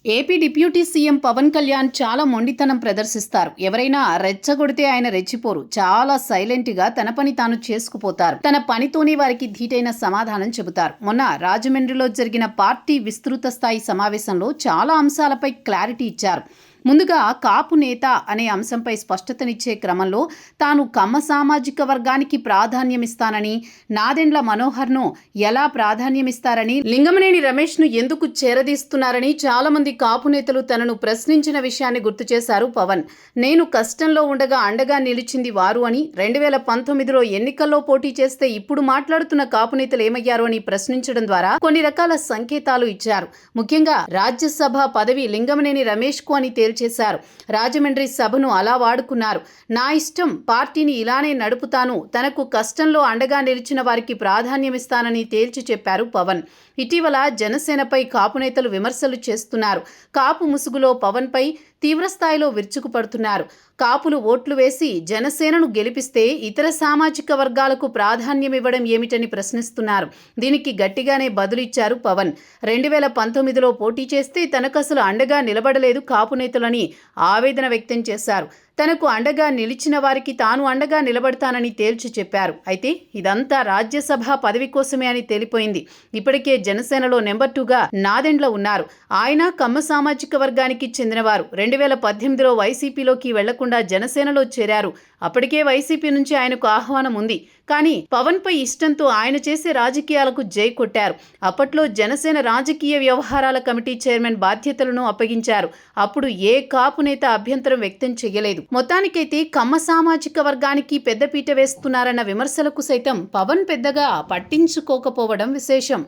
AP deputy CM Pawan Kalyan చాలా మొండితనం ప్రదర్శిస్తారు. ఎవరైనా రెచ్చగొడితే ఆయన రెచ్చిపోరు. చాలా సైలెంట్ గా తన పని తాను చేసుకుపోతారు. తన పనితోనే వారికి ధీటైన సమాధానం చెబుతారు. మొన్న రాజమండ్రిలో జరిగిన పార్టీ విస్తృత స్థాయి సమావేశంలో చాలా అంశాలపై క్లారిటీ ఇచ్చారు. ముందుగా కాపు నేత అనే అంశంపై స్పష్టతనిచ్చే క్రమంలో తాను కమ్మ సామాజిక వర్గానికి ప్రాధాన్యమిస్తానని, నాదెండ్ల మనోహర్ను ఎలా ప్రాధాన్యమిస్తారని, లింగమనేని రమేష్ను ఎందుకు చేరదీస్తున్నారని చాలా మంది కాపు నేతలు తనను ప్రశ్నించిన విషయాన్ని గుర్తు చేశారు పవన్. నేను కష్టంలో ఉండగా అండగా నిలిచింది వారు అని, 2019లో ఎన్నికల్లో పోటీ చేస్తే ఇప్పుడు మాట్లాడుతున్న కాపు నేతలు ఏమయ్యారు అని ప్రశ్నించడం ద్వారా కొన్ని రకాల సంకేతాలు ఇచ్చారు. ముఖ్యంగా రాజ్యసభ పదవి లింగమనేని రమేష్కు అని చేశారు. రాజమండ్రి సభను అలా వాడుకున్నారు. నా ఇష్టం, పార్టీని ఇలానే నడుపుతాను, తనకు కష్టంలో అండగా నిలిచిన వారికి ప్రాధాన్యమిస్తానని తేల్చి చెప్పారు పవన్. ఇటీవల జనసేనపై కాపు నేతలు విమర్శలు చేస్తున్నారు. కాపు ముసుగులో పవన్ పై తీవ్రస్థాయిలో విరుచుకుపడుతున్నారు. కాపులు ఓట్లు వేసి జనసేనను గెలిపిస్తే ఇతర సామాజిక వర్గాలకు ప్రాధాన్యమివ్వడం ఏమిటని ప్రశ్నిస్తున్నారు. దీనికి గట్టిగానే బదులిచ్చారు పవన్. 2019లో పోటీ చేస్తే తనకసలు అండగా నిలబడలేదు కాపు నేతలని ఆవేదన వ్యక్తం చేశారు. తనకు అండగా నిలిచిన వారికి తాను అండగా నిలబడతానని తేల్చి చెప్పారు. అయితే ఇదంతా రాజ్యసభ పదవి కోసమే అని తేలిపోయింది. ఇప్పటికే జనసేనలో నెంబర్ 2గా నాదెండ్ల ఉన్నారు. ఆయన కమ్మ సామాజిక వర్గానికి చెందినవారు. 2018లో వైసీపీలోకి వెళ్లకుండా జనసేనలో చేరారు. అప్పటికే వైసీపీ నుంచి ఆయనకు ఆహ్వానం ఉంది. కానీ పవన్ పై ఇష్టంతో ఆయన చేసే రాజకీయాలకు జై కొట్టారు. అప్పట్లో జనసేన రాజకీయ వ్యవహారాల కమిటీ చైర్మన్ బాధ్యతలను అప్పగించారు. అప్పుడు ఏ కాపు నేత అభ్యంతరం వ్యక్తం చేయలేదు. మొత్తానికైతే కమ్మ సామాజిక వర్గానికి పెద్దపీట వేస్తున్నారన్న విమర్శలకు సైతం పవన్ పెద్దగా పట్టించుకోకపోవడం విశేషం.